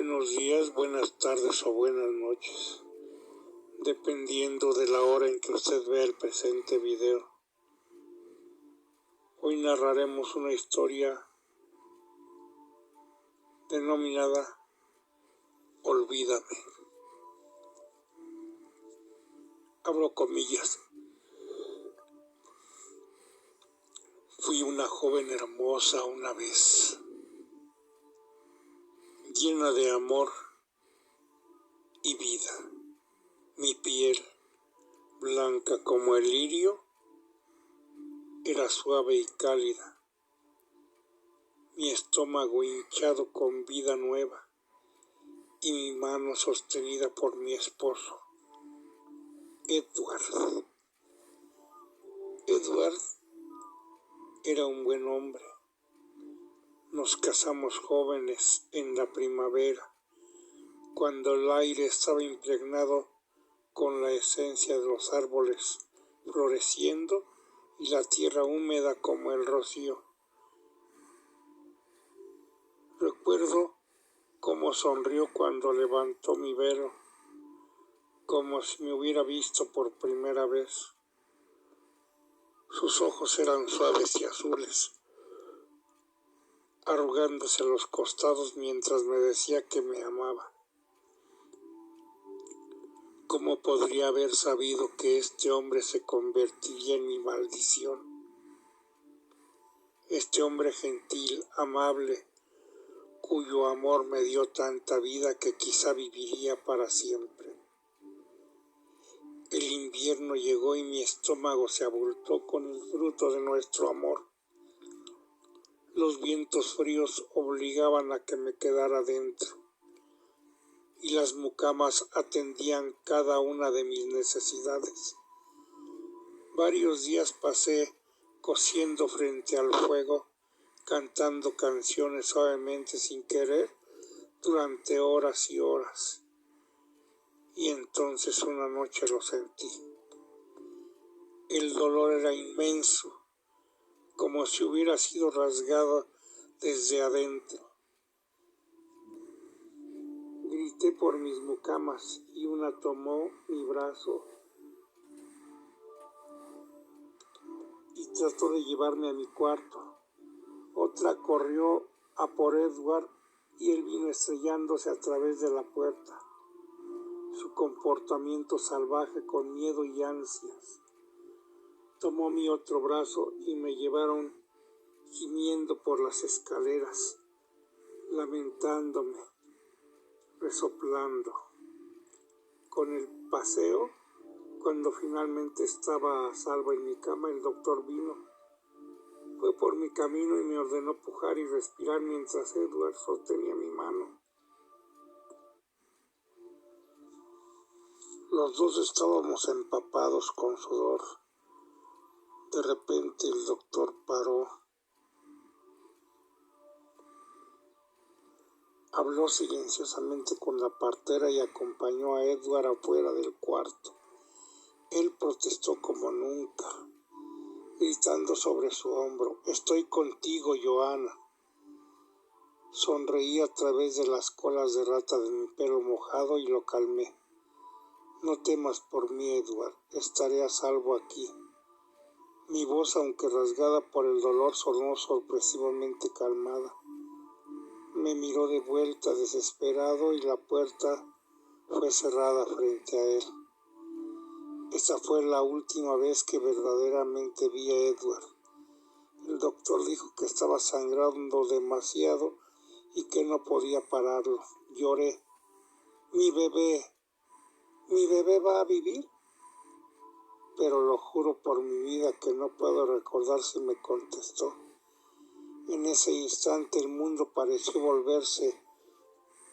Buenos días, buenas tardes o buenas noches, dependiendo de la hora en que usted vea el presente video. Hoy narraremos una historia denominada Olvídame. Abro comillas. Fui una joven hermosa una vez, llena de amor y vida. Mi piel, blanca como el lirio, era suave y cálida. Mi estómago hinchado con vida nueva y mi mano sostenida por mi esposo, Edward. Edward era un buen hombre. Nos casamos jóvenes en la primavera, cuando el aire estaba impregnado con la esencia de los árboles floreciendo y la tierra húmeda como el rocío. Recuerdo cómo sonrió cuando levantó mi velo, como si me hubiera visto por primera vez. Sus ojos eran suaves y azules, arrugándose los costados mientras me decía que me amaba. ¿Cómo podría haber sabido que este hombre se convertiría en mi maldición? Este hombre gentil, amable, cuyo amor me dio tanta vida que quizá viviría para siempre. El invierno llegó y mi estómago se abultó con el fruto de nuestro amor. Los vientos fríos obligaban a que me quedara dentro, y las mucamas atendían cada una de mis necesidades. Varios días pasé cosiendo frente al fuego, cantando canciones suavemente sin querer durante horas y horas. Y entonces una noche lo sentí. El dolor era inmenso, como si hubiera sido rasgado desde adentro. Grité por mis mucamas y una tomó mi brazo y trató de llevarme a mi cuarto. Otra corrió a por Edward y él vino estrellándose a través de la puerta. Su comportamiento salvaje con miedo y ansias. Tomó mi otro brazo y me llevaron gimiendo por las escaleras, lamentándome, resoplando. Con el paseo, cuando finalmente estaba a salvo en mi cama, el doctor vino. Fue por mi camino y me ordenó pujar y respirar mientras Edward sostenía mi mano. Los dos estábamos empapados con sudor. De repente el doctor paró. Habló silenciosamente con la partera y acompañó a Edward afuera del cuarto. Él protestó como nunca, gritando sobre su hombro: «Estoy contigo, Johanna». Sonreí a través de las colas de rata de mi pelo mojado y lo calmé. «No temas por mí, Edward, estaré a salvo aquí». Mi voz, aunque rasgada por el dolor, sonó sorpresivamente calmada. Me miró de vuelta desesperado y la puerta fue cerrada frente a él. Esa fue la última vez que verdaderamente vi a Edward. El doctor dijo que estaba sangrando demasiado y que no podía pararlo. Lloré. «Mi bebé va a vivir». «Pero lo juro por mi vida que no puedo recordar si», me contestó. En ese instante el mundo pareció volverse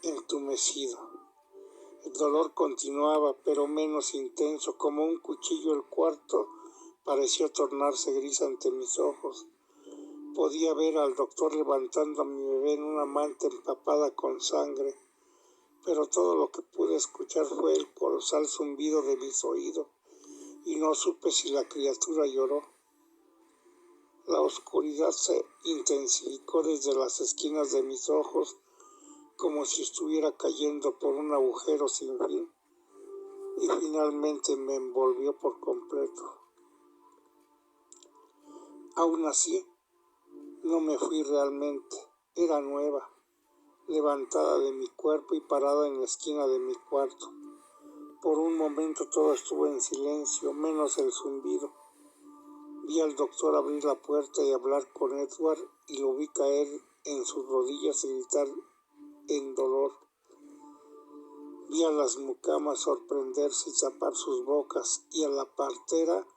entumecido. El dolor continuaba, pero menos intenso. Como un cuchillo, el cuarto pareció tornarse gris ante mis ojos. Podía ver al doctor levantando a mi bebé en una manta empapada con sangre, pero todo lo que pude escuchar fue el colosal zumbido de mis oídos, y no supe si la criatura lloró. La oscuridad se intensificó desde las esquinas de mis ojos como si estuviera cayendo por un agujero sin fin, y finalmente me envolvió por completo. Aún así, no me fui realmente, era nueva, levantada de mi cuerpo y parada en la esquina de mi cuarto. Por un momento todo estuvo en silencio, menos el zumbido. Vi al doctor abrir la puerta y hablar con Edward y lo vi caer en sus rodillas y gritar en dolor. Vi a las mucamas sorprenderse y tapar sus bocas y a la partera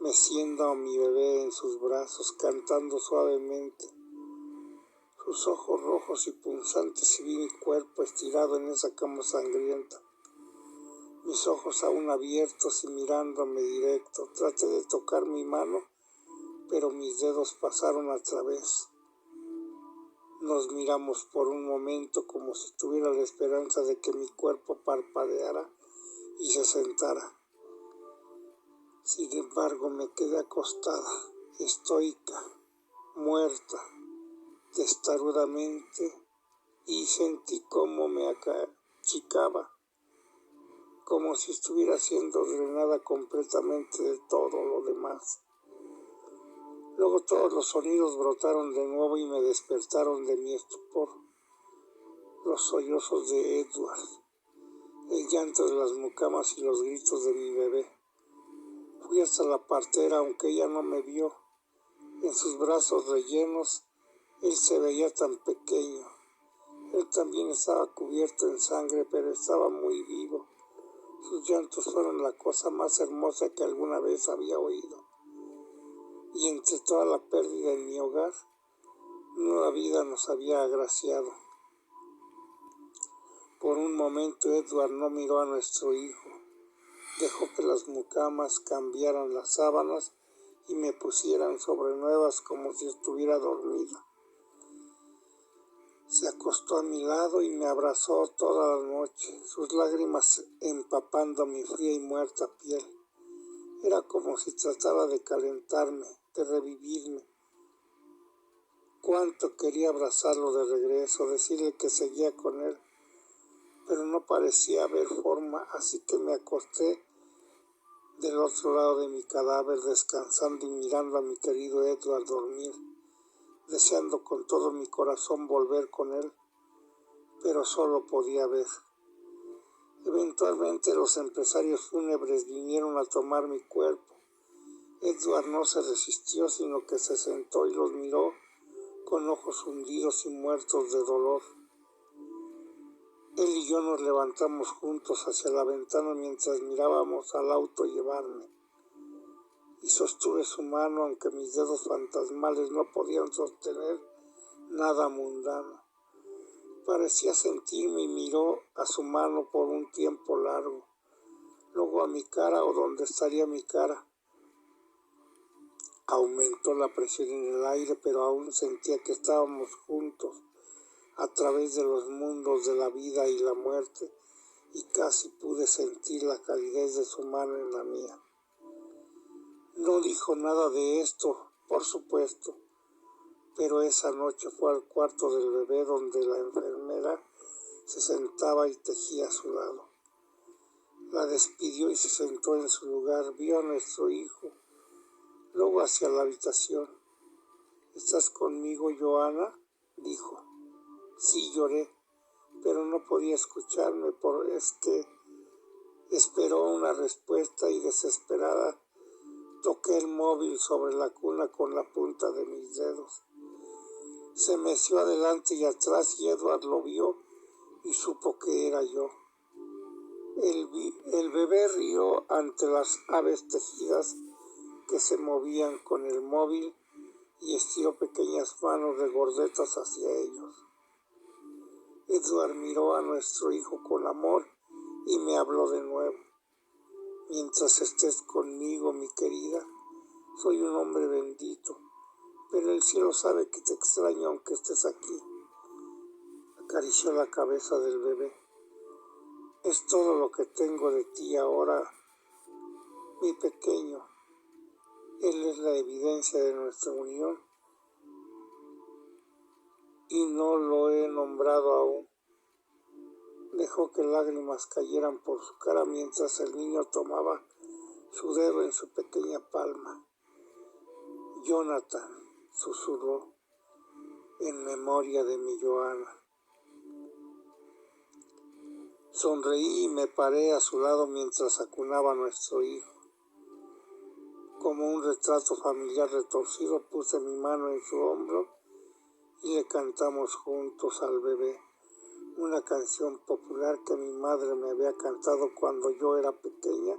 meciendo a mi bebé en sus brazos, cantando suavemente. Sus ojos rojos y punzantes y vi mi cuerpo estirado en esa cama sangrienta. Mis ojos aún abiertos y mirándome directo. Traté de tocar mi mano, pero mis dedos pasaron a través. Nos miramos por un momento como si tuviera la esperanza de que mi cuerpo parpadeara y se sentara. Sin embargo, me quedé acostada, estoica, muerta, testarudamente, y sentí cómo me achicaba, como si estuviera siendo drenada completamente de todo lo demás. Luego todos los sonidos brotaron de nuevo y me despertaron de mi estupor. Los sollozos de Edward, el llanto de las mucamas y los gritos de mi bebé. Fui hasta la partera, aunque ella no me vio. En sus brazos rellenos, él se veía tan pequeño. Él también estaba cubierto en sangre, pero estaba muy vivo. Sus llantos fueron la cosa más hermosa que alguna vez había oído. Y entre toda la pérdida en mi hogar, nueva vida nos había agraciado. Por un momento Edward no miró a nuestro hijo. Dejó que las mucamas cambiaran las sábanas y me pusieran sobre nuevas como si estuviera dormida. Se acostó a mi lado y me abrazó toda la noche, sus lágrimas empapando mi fría y muerta piel. Era como si tratara de calentarme, de revivirme. Cuánto quería abrazarlo de regreso, decirle que seguía con él, pero no parecía haber forma, así que me acosté del otro lado de mi cadáver, descansando y mirando a mi querido Edward dormir, deseando con todo mi corazón volver con él, pero solo podía ver. Eventualmente los empresarios fúnebres vinieron a tomar mi cuerpo. Edward no se resistió, sino que se sentó y los miró con ojos hundidos y muertos de dolor. Él y yo nos levantamos juntos hacia la ventana mientras mirábamos al auto llevarme, y sostuve su mano aunque mis dedos fantasmales no podían sostener nada mundano. Parecía sentirme y miró a su mano por un tiempo largo, luego a mi cara o donde estaría mi cara. Aumentó la presión en el aire, pero aún sentía que estábamos juntos a través de los mundos de la vida y la muerte, y casi pude sentir la calidez de su mano en la mía. No dijo nada de esto, por supuesto, pero esa noche fue al cuarto del bebé donde la enfermera se sentaba y tejía a su lado. La despidió y se sentó en su lugar, vio a nuestro hijo, luego hacia la habitación. ¿Estás conmigo, Johanna?, dijo. Sí, lloré, pero no podía escucharme, es que esperó una respuesta y desesperada toqué el móvil sobre la cuna con la punta de mis dedos. Se meció adelante y atrás y Edward lo vio y supo que era yo. El bebé rió ante las aves tejidas que se movían con el móvil y estiró pequeñas manos regordetas hacia ellos. Edward miró a nuestro hijo con amor y me habló de nuevo. Mientras estés conmigo, mi querida, soy un hombre bendito, pero el cielo sabe que te extraño aunque estés aquí. Acarició la cabeza del bebé. Es todo lo que tengo de ti ahora, mi pequeño. Él es la evidencia de nuestra unión y no lo he nombrado aún. Dejó que lágrimas cayeran por su cara mientras el niño tomaba su dedo en su pequeña palma. Jonathan, susurró, en memoria de mi Joana. Sonreí y me paré a su lado mientras acunaba a nuestro hijo. Como un retrato familiar retorcido, puse mi mano en su hombro y le cantamos juntos al bebé una canción popular que mi madre me había cantado cuando yo era pequeña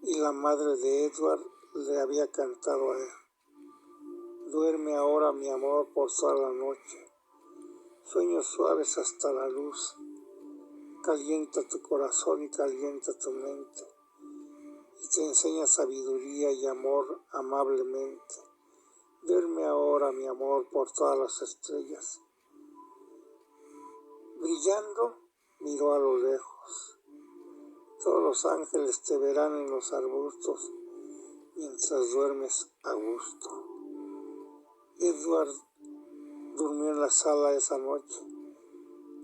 y la madre de Edward le había cantado a él. Duerme ahora, mi amor, por toda la noche. Sueños suaves hasta la luz. Calienta tu corazón y calienta tu mente. Y te enseña sabiduría y amor amablemente. Duerme ahora, mi amor, por todas las estrellas. Brillando, miró a lo lejos. Todos los ángeles te verán en los arbustos mientras duermes a gusto. Edward durmió en la sala esa noche,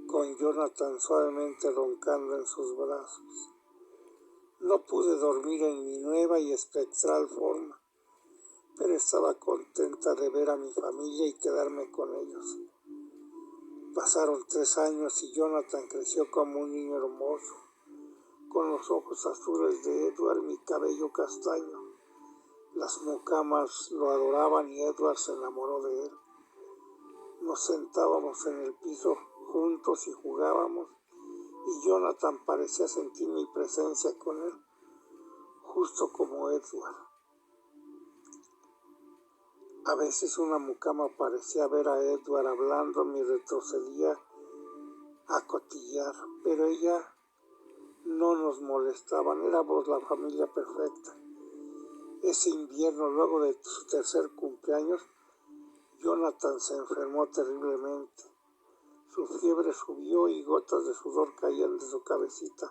con Jonathan suavemente roncando en sus brazos. No pude dormir en mi nueva y espectral forma, pero estaba contenta de ver a mi familia y quedarme con ellos. Pasaron 3 años y Jonathan creció como un niño hermoso, con los ojos azules de Edward y mi cabello castaño. Las mucamas lo adoraban y Edward se enamoró de él. Nos sentábamos en el piso juntos y jugábamos, y Jonathan parecía sentir mi presencia con él, justo como Edward. A veces una mucama parecía ver a Edward hablándome y retrocedía a cotillar, pero ella no nos molestaban, éramos la familia perfecta. Ese invierno, luego de su 3er cumpleaños, Jonathan se enfermó terriblemente. Su fiebre subió y gotas de sudor caían de su cabecita,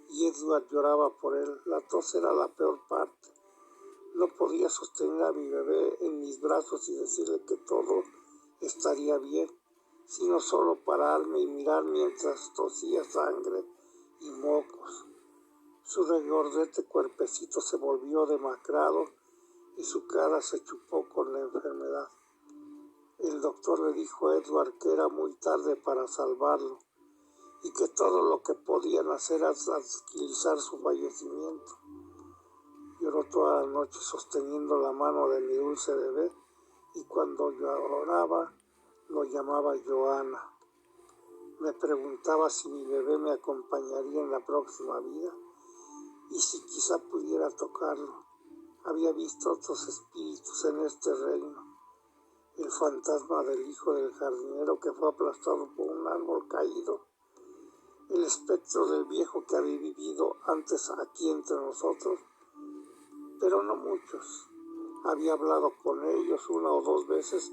y Edward lloraba por él. La tos era la peor parte. No podía sostener a mi bebé en mis brazos y decirle que todo estaría bien, sino solo pararme y mirar mientras tosía sangre y mocos. Su regordete cuerpecito se volvió demacrado y su cara se chupó con la enfermedad. El doctor le dijo a Edward que era muy tarde para salvarlo y que todo lo que podían hacer era tranquilizar su fallecimiento. Lloró toda la noche sosteniendo la mano de mi dulce bebé y cuando lloraba lo llamaba Joana. Me preguntaba si mi bebé me acompañaría en la próxima vida y si quizá pudiera tocarlo. Había visto otros espíritus en este reino. El fantasma del hijo del jardinero que fue aplastado por un árbol caído. El espectro del viejo que había vivido antes aquí entre nosotros, pero no muchos. Había hablado con ellos 1 o 2 veces,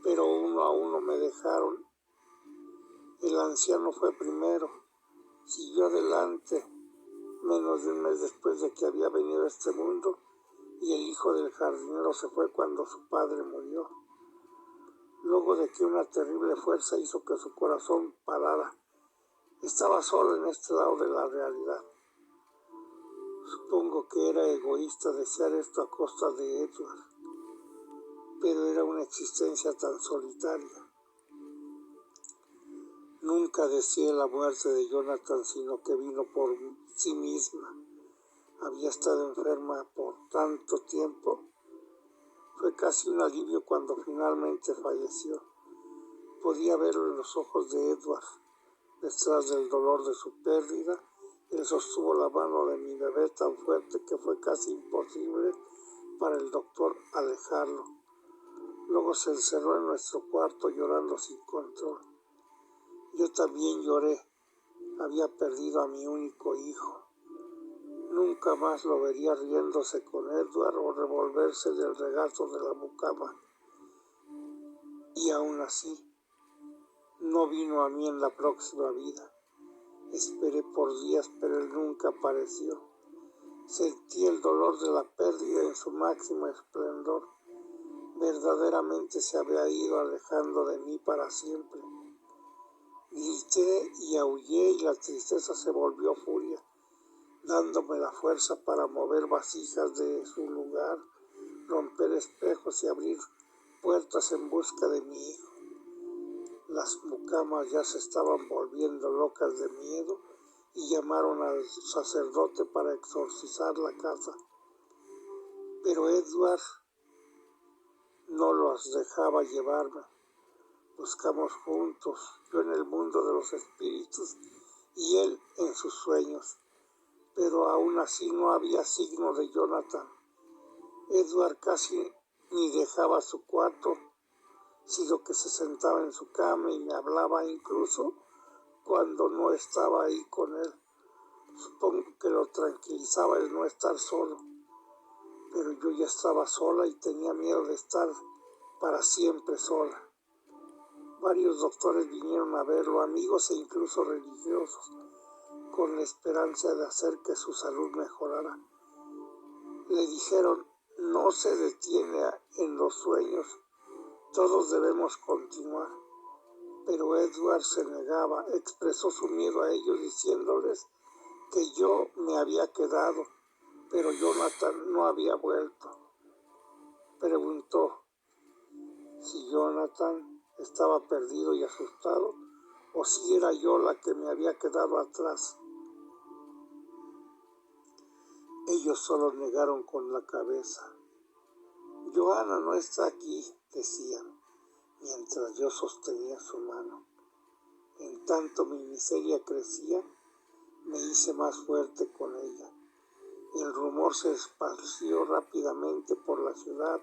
pero uno a uno me dejaron. El anciano fue primero, siguió adelante menos de un mes después de que había venido a este mundo, y el hijo del jardinero se fue cuando su padre murió. Luego de que una terrible fuerza hizo que su corazón parara. Estaba solo en este lado de la realidad. Supongo que era egoísta desear esto a costa de Edward, pero era una existencia tan solitaria. Nunca deseé la muerte de Jonathan, sino que vino por sí misma. Había estado enferma por tanto tiempo. Fue casi un alivio cuando finalmente falleció. Podía verlo en los ojos de Edward. Detrás del dolor de su pérdida, él sostuvo la mano de mi bebé tan fuerte que fue casi imposible para el doctor alejarlo. Luego se encerró en nuestro cuarto llorando sin control. Yo también lloré. Había perdido a mi único hijo. Nunca más lo vería riéndose con Edward o revolverse del regazo de la mucama. Y aún así, no vino a mí en la próxima vida. Esperé por días, pero él nunca apareció. Sentí el dolor de la pérdida en su máximo esplendor. Verdaderamente se había ido alejando de mí para siempre. Grité y aullé y la tristeza se volvió furia, dándome la fuerza para mover vasijas de su lugar, romper espejos y abrir puertas en busca de mi hijo. Las mucamas ya se estaban volviendo locas de miedo y llamaron al sacerdote para exorcizar la casa. Pero Edward no los dejaba llevarme. Buscamos juntos, yo en el mundo de los espíritus y él en sus sueños. Pero aún así no había signo de Jonathan. Edward casi ni dejaba su cuarto, sino que se sentaba en su cama y me hablaba incluso cuando no estaba ahí con él. Supongo que lo tranquilizaba el no estar solo, pero yo ya estaba sola y tenía miedo de estar para siempre sola. Varios doctores vinieron a verlo, amigos e incluso religiosos, con la esperanza de hacer que su salud mejorara. Le dijeron, no se detiene en los sueños, todos debemos continuar. Pero Edward se negaba, expresó su miedo a ellos diciéndoles que yo me había quedado, pero Jonathan no había vuelto. Preguntó si Jonathan estaba perdido y asustado o si era yo la que me había quedado atrás. Ellos solo negaron con la cabeza. Johanna no está aquí, decían, mientras yo sostenía su mano. En tanto mi miseria crecía, me hice más fuerte con ella. El rumor se esparció rápidamente por la ciudad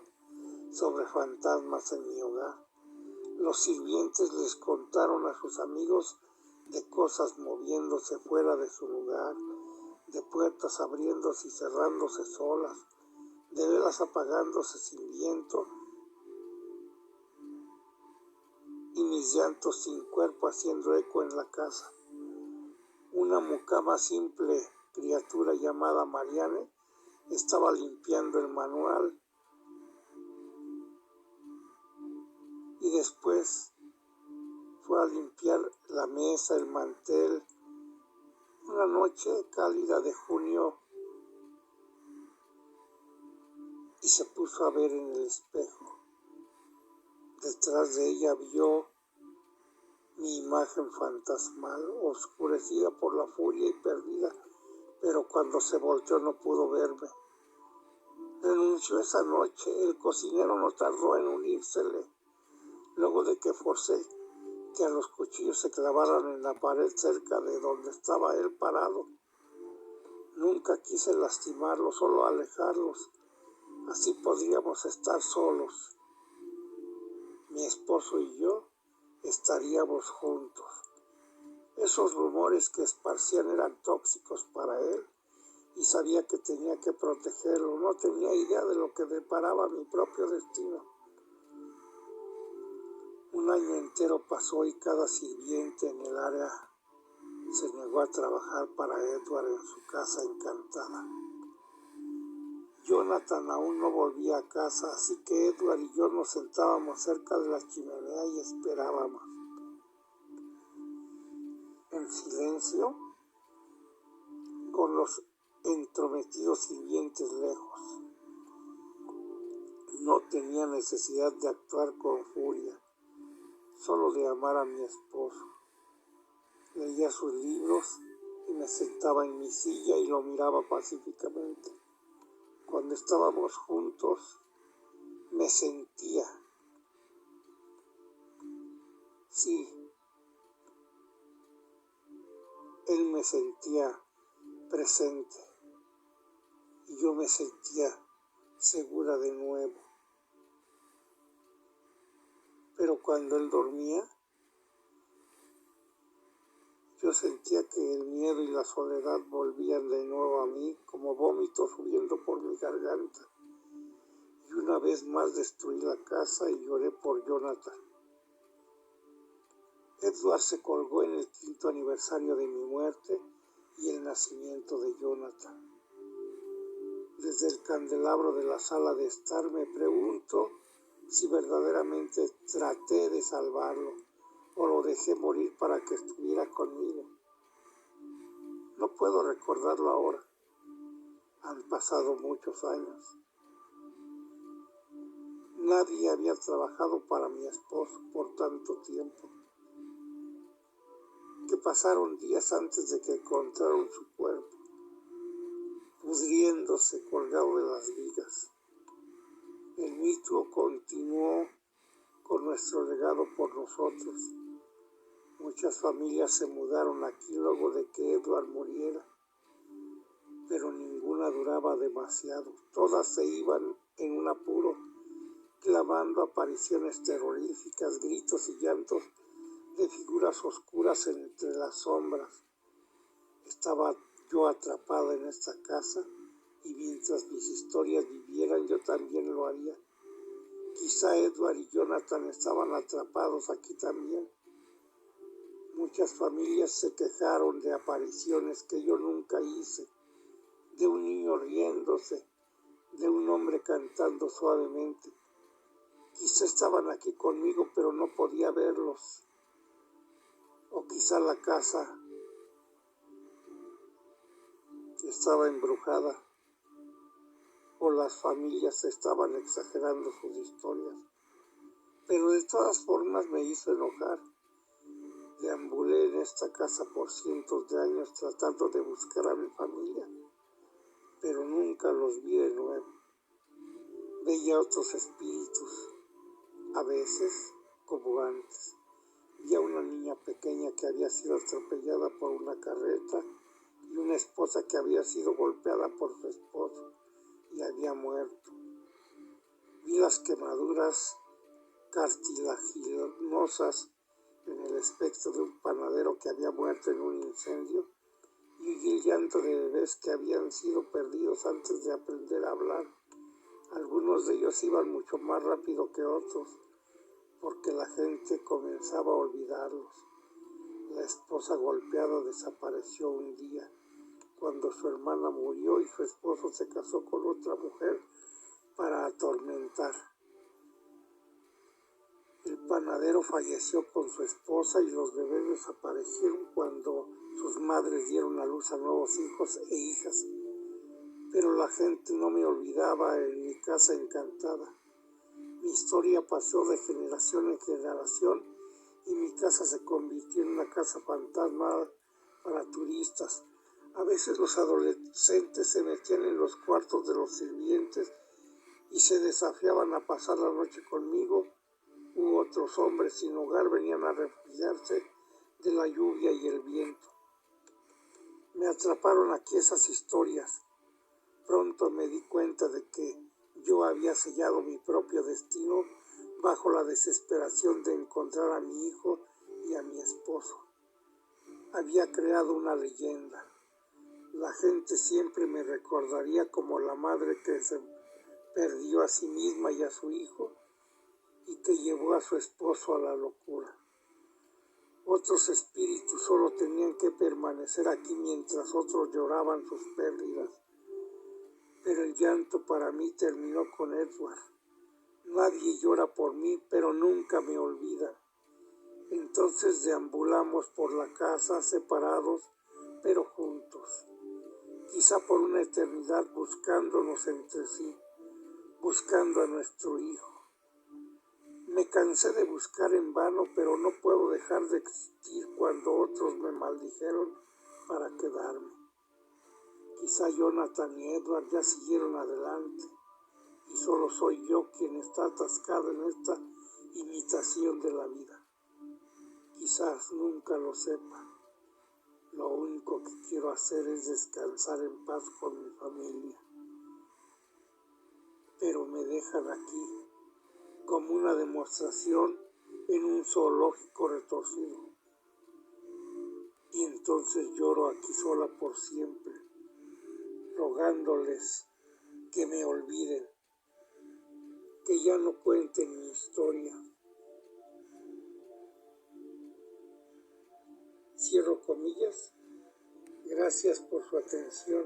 sobre fantasmas en mi hogar. Los sirvientes les contaron a sus amigos de cosas moviéndose fuera de su lugar, de puertas abriéndose y cerrándose solas, de velas apagándose sin viento y mis llantos sin cuerpo haciendo eco en la casa. Una mucama simple criatura llamada Marianne estaba limpiando el manual y después fue a limpiar la mesa, el mantel. Una noche cálida de junio y se puso a ver en el espejo. Detrás de ella vio mi imagen fantasmal, oscurecida por la furia y perdida, pero cuando se volteó no pudo verme. Renunció esa noche, el cocinero no tardó en unírsele, luego de que forcé que a los cuchillos se clavaran en la pared cerca de donde estaba él parado. Nunca quise lastimarlos, solo alejarlos, así podríamos estar solos. Mi esposo y yo estaríamos juntos. Esos rumores que esparcían eran tóxicos para él y sabía que tenía que protegerlo. No tenía idea de lo que deparaba mi propio destino. Un año entero pasó y cada sirviente en el área se negó a trabajar para Edward en su casa encantada. Jonathan aún no volvía a casa, así que Edward y yo nos sentábamos cerca de la chimenea y esperábamos. En silencio, con los entrometidos sirvientes lejos. No tenía necesidad de actuar con furia, solo de amar a mi esposo. Leía sus libros y me sentaba en mi silla y lo miraba pacíficamente. Cuando estábamos juntos, me sentía. Sí, él me sentía presente y yo me sentía segura de nuevo. Pero cuando él dormía, yo sentía que el miedo y la soledad volvían de nuevo a mí como vómitos subiendo por mi garganta. Y una vez más destruí la casa y lloré por Jonathan. Edward se colgó en el 5º aniversario de mi muerte y el nacimiento de Jonathan. Desde el candelabro de la sala de estar me pregunto si verdaderamente traté de salvarlo o lo dejé morir para que estuviera conmigo. No puedo recordarlo ahora. Han pasado muchos años. Nadie había trabajado para mi esposo por tanto tiempo, que pasaron días antes de que encontraron su cuerpo, pudriéndose colgado de las vigas. El mito continuó con nuestro legado por nosotros. Muchas familias se mudaron aquí luego de que Edward muriera, pero ninguna duraba demasiado. Todas se iban en un apuro, clamando apariciones terroríficas, gritos y llantos de figuras oscuras entre las sombras. Estaba yo atrapada en esta casa y mientras mis historias vivieran yo también lo haría. Quizá Edward y Jonathan estaban atrapados aquí también. Muchas familias se quejaron de apariciones que yo nunca hice, de un niño riéndose, de un hombre cantando suavemente. Quizá estaban aquí conmigo, pero no podía verlos. O quizá la casa estaba embrujada, o las familias estaban exagerando sus historias. Pero de todas formas me hizo enojar. Deambulé en esta casa por cientos de años tratando de buscar a mi familia, pero nunca los vi de nuevo. Veía otros espíritus, a veces como antes. Vi a una niña pequeña que había sido atropellada por una carreta y una esposa que había sido golpeada por su esposo y había muerto. Vi las quemaduras cartilaginosas en el espectro de un panadero que había muerto en un incendio y oí el llanto de bebés que habían sido perdidos antes de aprender a hablar. Algunos de ellos iban mucho más rápido que otros porque la gente comenzaba a olvidarlos. La esposa golpeada desapareció un día cuando su hermana murió y su esposo se casó con otra mujer para atormentar. El panadero falleció con su esposa y los bebés desaparecieron cuando sus madres dieron a luz a nuevos hijos e hijas. Pero la gente no me olvidaba en mi casa encantada. Mi historia pasó de generación en generación y mi casa se convirtió en una casa fantasma para turistas. A veces los adolescentes se metían en los cuartos de los sirvientes y se desafiaban a pasar la noche conmigo. Otros hombres sin hogar venían a refugiarse de la lluvia y el viento. Me atraparon aquí esas historias. Pronto me di cuenta de que yo había sellado mi propio destino bajo la desesperación de encontrar a mi hijo y a mi esposo. Había creado una leyenda. La gente siempre me recordaría como la madre que se perdió a sí misma y a su hijo y que llevó a su esposo a la locura. Otros espíritus solo tenían que permanecer aquí mientras otros lloraban sus pérdidas. Pero el llanto para mí terminó con Edward. Nadie llora por mí, pero nunca me olvida. Entonces deambulamos por la casa separados, pero juntos. Quizá por una eternidad buscándonos entre sí, buscando a nuestro hijo. Me cansé de buscar en vano, pero no puedo dejar de existir cuando otros me maldijeron para quedarme. Quizá Jonathan y Edward ya siguieron adelante y solo soy yo quien está atascado en esta imitación de la vida. Quizás nunca lo sepa. Lo único que quiero hacer es descansar en paz con mi familia. Pero me dejan aquí como una demostración en un zoológico retorcido. Y entonces lloro aquí sola por siempre, rogándoles que me olviden, que ya no cuenten mi historia. Cierro comillas. Gracias por su atención.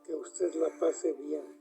Que usted la pase bien.